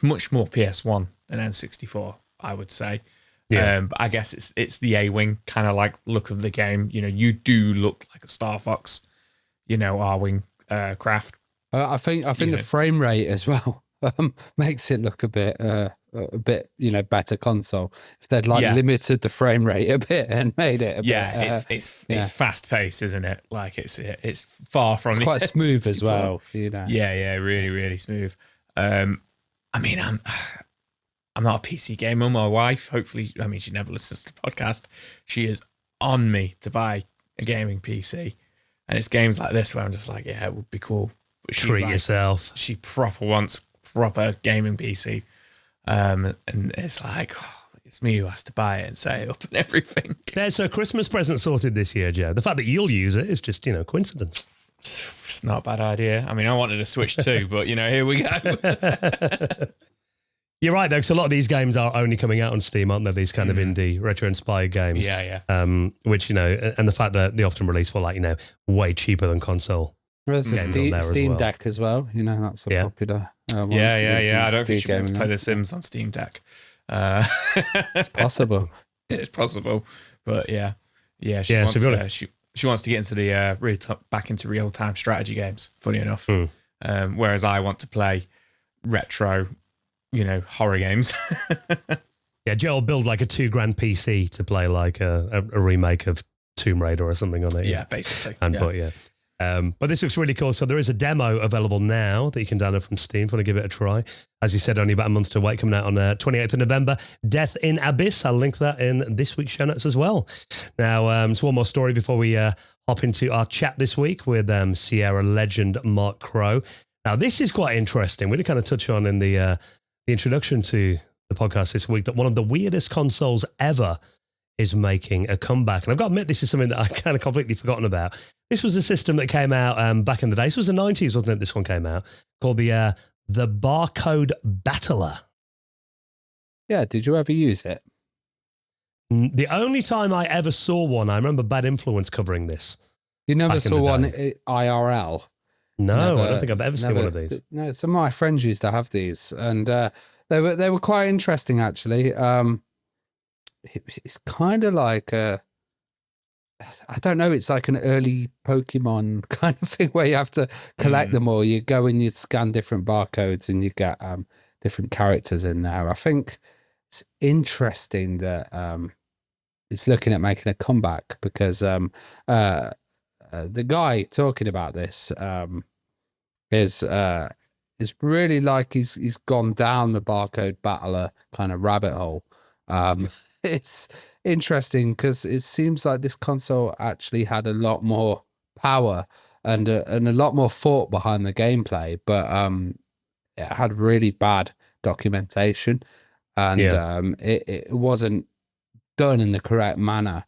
much more PS1 than N64, I would say. Yeah. But I guess it's the A-Wing kind of like look of the game. You do look like a Star Fox, R-Wing craft. I think the frame rate as well makes it look a bit better console. If they'd limited the frame rate a bit and made it a bit, it's fast paced, isn't it? Like it's far from it's quite smooth as well. Yeah, really, really smooth. I mean, I'm not a PC gamer. My wife, hopefully, she never listens to the podcast. She is on me to buy a gaming PC, and it's games like this where I'm just like, yeah, it would be cool. But treat yourself. She wants proper gaming PC, and it's like, it's me who has to buy it and set it up and everything. There's her Christmas present sorted this year, Joe. The fact that you'll use it is just, coincidence. It's not a bad idea. I wanted a Switch too, but here we go. You're right, though, because a lot of these games are only coming out on Steam, aren't they? These kind of indie, retro-inspired games. Yeah. Which, and the fact that they often release for, way cheaper than console. Well, there's a Steam Deck as well. That's a popular one. Yeah. I don't think she wants to play The Sims on Steam Deck. It's possible. It's possible. But, yeah. She wants to get into the back into real-time strategy games, funny enough. Whereas I want to play retro, horror games. Yeah, Joe will build like a $2,000 PC to play like a remake of Tomb Raider or something on it. Yeah, basically. But this looks really cool. So there is a demo available now that you can download from Steam if you want to give it a try. As you said, only about a month to wait, coming out on 28th of November. Death in Abyss. I'll link that in this week's show notes as well. Now, so one more story before we hop into our chat this week with Sierra legend Mark Crow. Now, this is quite interesting. We did kind of touch on in the introduction to the podcast this week that one of the weirdest consoles ever is making a comeback. And I've got to admit, this is something that I kind of completely forgotten about. This was a system that came out back in the day. This was the 90s, wasn't it? This one came out called the Barcode Battler. Yeah, did you ever use it? The only time I ever saw one, I remember Bad Influence covering this. You never saw one IRL? No, I don't think I've ever seen one of these. No, some of my friends used to have these, and they were quite interesting actually. It's kind of like I don't know, it's like an early Pokemon kind of thing where you have to collect them all. You go and you scan different barcodes and you get different characters in there. I think it's interesting that it's looking at making a comeback because the guy talking about this is really like he's gone down the Barcode Battler kind of rabbit hole. It's interesting because it seems like this console actually had a lot more power and a lot more thought behind the gameplay, but it had really bad documentation and it wasn't done in the correct manner.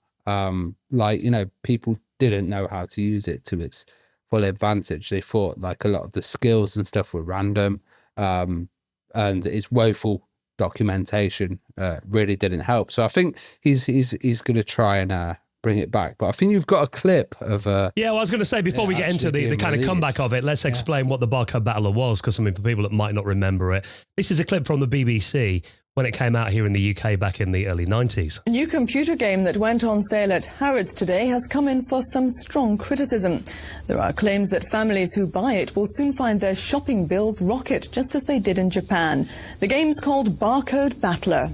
People didn't know how to use it to its full advantage. They thought like a lot of the skills and stuff were random, and its woeful documentation really didn't help. So I think he's going to try and bring it back. But I think you've got a clip of I was going to say, before we get into the kind of comeback of it, let's explain what the Barcode Battler was, because for people that might not remember it, this is a clip from the BBC when it came out here in the UK back in the early 90s. A new computer game that went on sale at Harrods today has come in for some strong criticism. There are claims that families who buy it will soon find their shopping bills rocket, just as they did in Japan. The game's called Barcode Battler.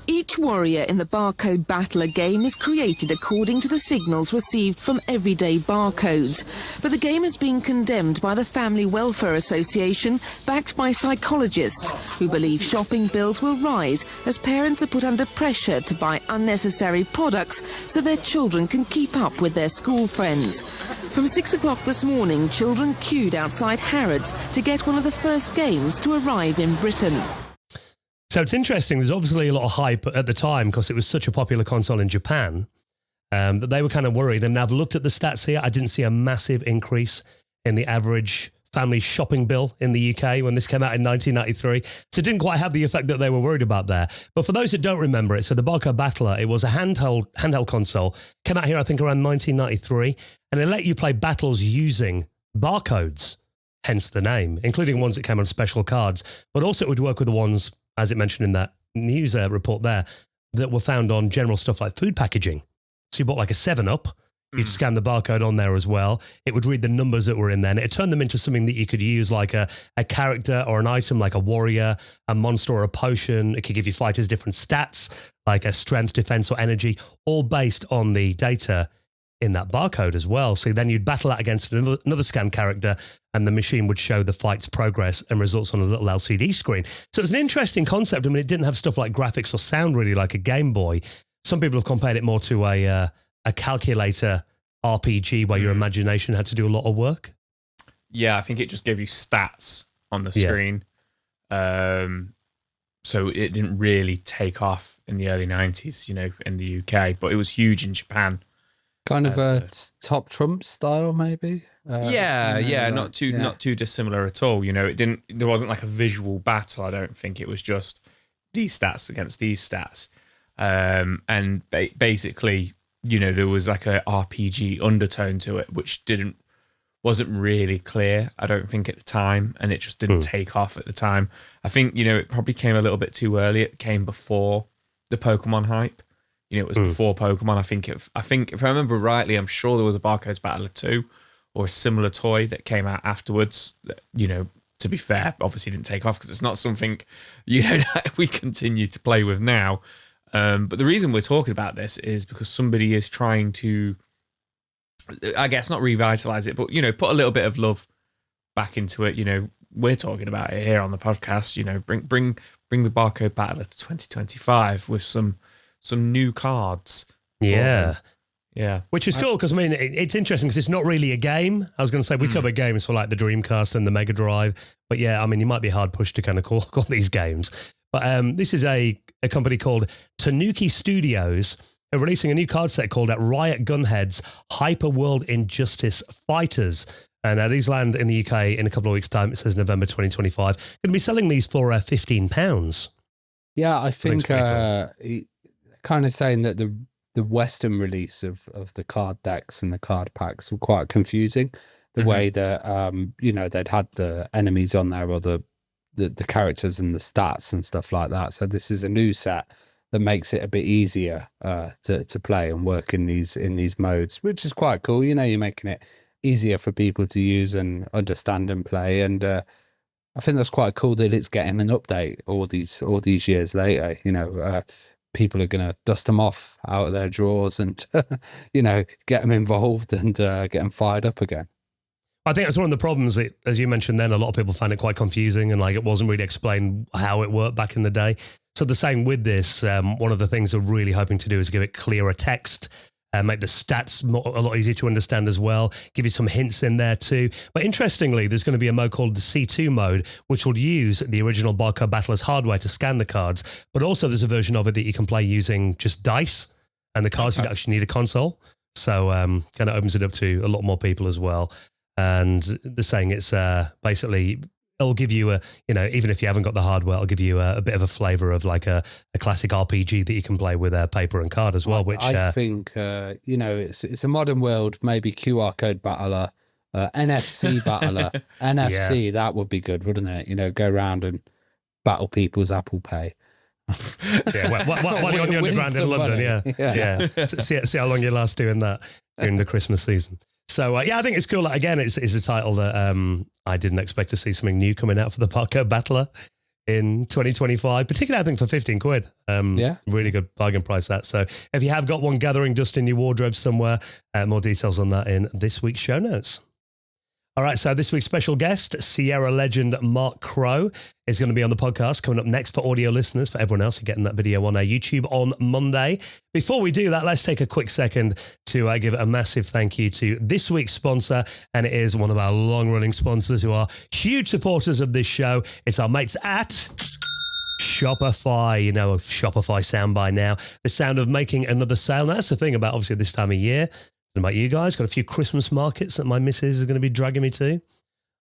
Each warrior in the Barcode Battler game is created according to the signals received from everyday barcodes. But the game is being condemned by the Family Welfare Association, backed by psychologists, who believe shopping bills will rise as parents are put under pressure to buy unnecessary products so their children can keep up with their school friends. From 6 o'clock this morning, children queued outside Harrods to get one of the first games to arrive in Britain. So it's interesting. There's obviously a lot of hype at the time because it was such a popular console in Japan that they were kind of worried. And I've looked at the stats here. I didn't see a massive increase in the average family shopping bill in the UK when this came out in 1993. So it didn't quite have the effect that they were worried about there. But for those that don't remember it, so the Barcode Battler, it was a handheld console. Came out here, I think, around 1993. And it let you play battles using barcodes, hence the name, including ones that came on special cards. But also it would work with the ones, as it mentioned in that news report there, that were found on general stuff like food packaging. So you bought like a 7-Up, you'd scan the barcode on there as well. It would read the numbers that were in there, and it turned them into something that you could use like a character or an item like a warrior, a monster or a potion. It could give you fighters different stats like a strength, defense or energy, all based on the data in that barcode as well. So then you'd battle that against another scanned character, and the machine would show the fight's progress and results on a little LCD screen. So it was an interesting concept. I mean, it didn't have stuff like graphics or sound really like a Game Boy. Some people have compared it more to a calculator RPG where your imagination had to do a lot of work. Yeah, I think it just gave you stats on the screen. So it didn't really take off in the early 90s, in the UK, but it was huge in Japan. Kind of a Top Trump style, maybe. Not too dissimilar at all. There wasn't like a visual battle. I don't think it was just these stats against these stats. And basically, there was like a RPG undertone to it, which wasn't really clear, I don't think, at the time, and it just didn't take off at the time. I think, it probably came a little bit too early. It came before the Pokemon hype. It was before Pokemon. I think if I remember rightly, I'm sure there was a Barcode Battler 2 or a similar toy that came out afterwards that, to be fair, obviously didn't take off because it's not something, that we continue to play with now. But the reason we're talking about this is because somebody is trying to, I guess, not revitalize it, but, put a little bit of love back into it. We're talking about it here on the podcast, bring the Barcode Battler to 2025 with some new cards. Yeah. Yeah. Which is cool because, it's interesting because it's not really a game. I was going to say we cover games for like the Dreamcast and the Mega Drive. But yeah, you might be hard pushed to kind of call these games. But this is a company called Tanuki Studios. They're releasing a new card set called Riot Gunhead's Hyper World Injustice Fighters. And these land in the UK in a couple of weeks' time. It says November 2025. Going to be selling these for £15. Yeah, I think kind of saying that the Western release of the card decks and the card packs were quite confusing. The way that, they'd had the enemies on there or the characters and the stats and stuff like that. So this is a new set that makes it a bit easier to play and work in these modes, which is quite cool. You're making it easier for people to use and understand and play. And I think that's quite cool that it's getting an update all these years later. People are going to dust them off out of their drawers and, get them involved and get them fired up again. I think that's one of the problems that, as you mentioned then, a lot of people found it quite confusing and it wasn't really explained how it worked back in the day. So the same with this, one of the things they're really hoping to do is give it clearer text, make the stats a lot easier to understand as well, give you some hints in there too. But interestingly, there's going to be a mode called the C2 mode, which will use the original Barcode Battler's hardware to scan the cards. But also there's a version of it that you can play using just dice, and the cards you actually need a console. So kind of opens it up to a lot more people as well. And they're saying it's basically, it'll give you even if you haven't got the hardware, it'll give you a bit of a flavour of like a classic RPG that you can play with paper and card as well. Which I think, it's a modern world, maybe QR code battler, NFC battler, NFC, that would be good, wouldn't it? Go around and battle people's Apple Pay. Yeah, while you're on the underground in London, yeah. See how long you last doing that during the Christmas season. So, I think it's cool. Again, it's a title that I didn't expect to see something new coming out for the Barcode Battler in 2025, particularly, I think, for £15. Really good bargain price, that. So if you have got one gathering dust in your wardrobe somewhere, more details on that in this week's show notes. All right, so this week's special guest, Sierra legend Mark Crow, is going to be on the podcast coming up next for audio listeners. For everyone else, you're getting that video on our YouTube on Monday. Before we do that, let's take a quick second to give a massive thank you to this week's sponsor, and it is one of our long-running sponsors who are huge supporters of this show. It's our mates at Shopify. You know, Shopify sound by now. The sound of making another sale. Now, that's the thing about obviously this time of year. What about you guys? Got a few Christmas markets that my missus is going to be dragging me to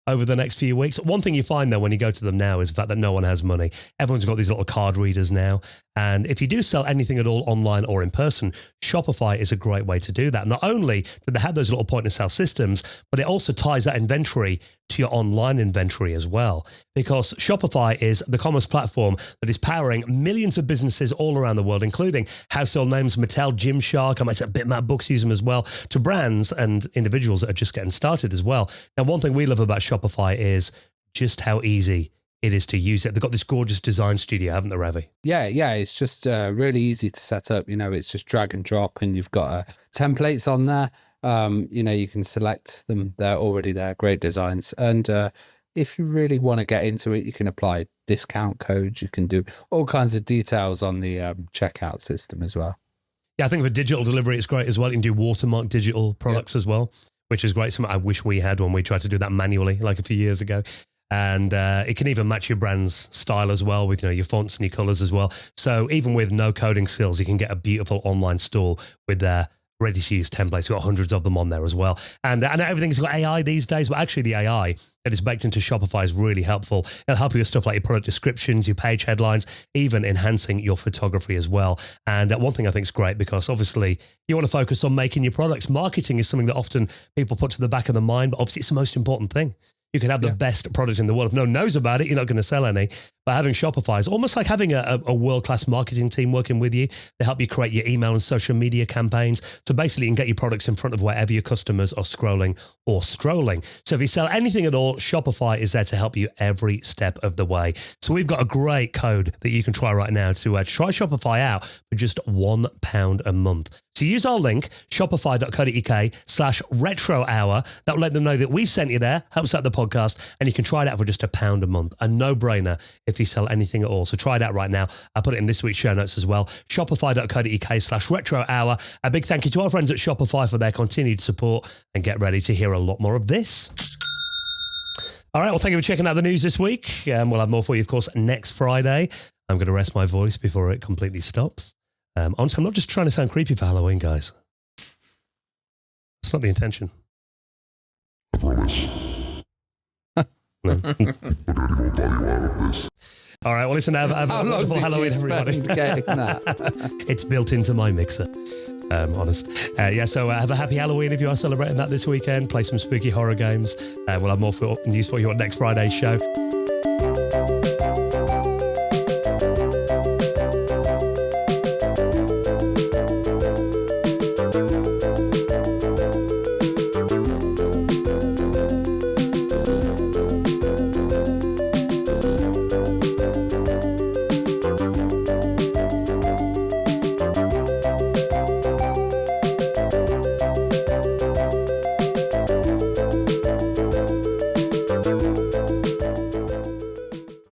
over the next few weeks. One thing you find, though, when you go to them now is the fact that no one has money. Everyone's got these little card readers now. And if you do sell anything at all online or in person, Shopify is a great way to do that. Not only do they have those little point-of-sale systems, but it also ties that inventory to your online inventory as well. Because Shopify is the commerce platform that is powering millions of businesses all around the world, including household names Mattel, Gymshark, I might say Bitmap Books use them as well, to brands and individuals that are just getting started as well. Now, one thing we love about Shopify is just how easy it is to use it. They've got this gorgeous design studio, haven't they, Ravi? Yeah. It's just really easy to set up. You know, it's just drag and drop, and you've got templates on there. You know, you can select them. They're already there. Great designs. And if you really want to get into it, you can apply discount codes. You can do all kinds of details on the checkout system as well. Yeah, I think for digital delivery, it's great as well. You can do watermark digital products as well, which is great. Something I wish we had when we tried to do that manually like a few years ago. And it can even match your brand's style as well with, you know, your fonts and your colors as well. So even with no coding skills, you can get a beautiful online store with their ready-to-use templates. We've got hundreds of them on there as well. And everything's got AI these days, but actually the AI that is baked into Shopify is really helpful. It'll help you with stuff like your product descriptions, your page headlines, even enhancing your photography as well. And one thing I think is great, because obviously you want to focus on making your products. Marketing is something that often people put to the back of the mind, but obviously it's the most important thing. You can have the best product in the world. If no one knows about it, you're not going to sell any. But having Shopify is almost like having a world-class marketing team working with you. They help you create your email and social media campaigns. So basically, you can get your products in front of wherever your customers are scrolling or strolling. So if you sell anything at all, Shopify is there to help you every step of the way. So we've got a great code that you can try right now to try Shopify out for just £1 a month. So use our link, shopify.co.uk/retrohour. That will let them know that we've sent you there, helps out the podcast, and you can try it out for just £1 a month. A no-brainer if you sell anything at all. So try it out right now. I'll put it in this week's show notes as well. Shopify.co.uk/retrohour. A big thank you to our friends at Shopify for their continued support, and get ready to hear a lot more of this. All right, well, thank you for checking out the news this week. We'll have more for you, of course, next Friday. I'm going to rest my voice before it completely stops. Honestly, I'm not just trying to sound creepy for Halloween, guys. That's not the intention. I promise. No. We're going to get more value out of this. All right, well, listen, have a wonderful Halloween, everybody. It's built into my mixer, honest. So have a happy Halloween if you are celebrating that this weekend. Play some spooky horror games. We'll have more news for you on next Friday's show.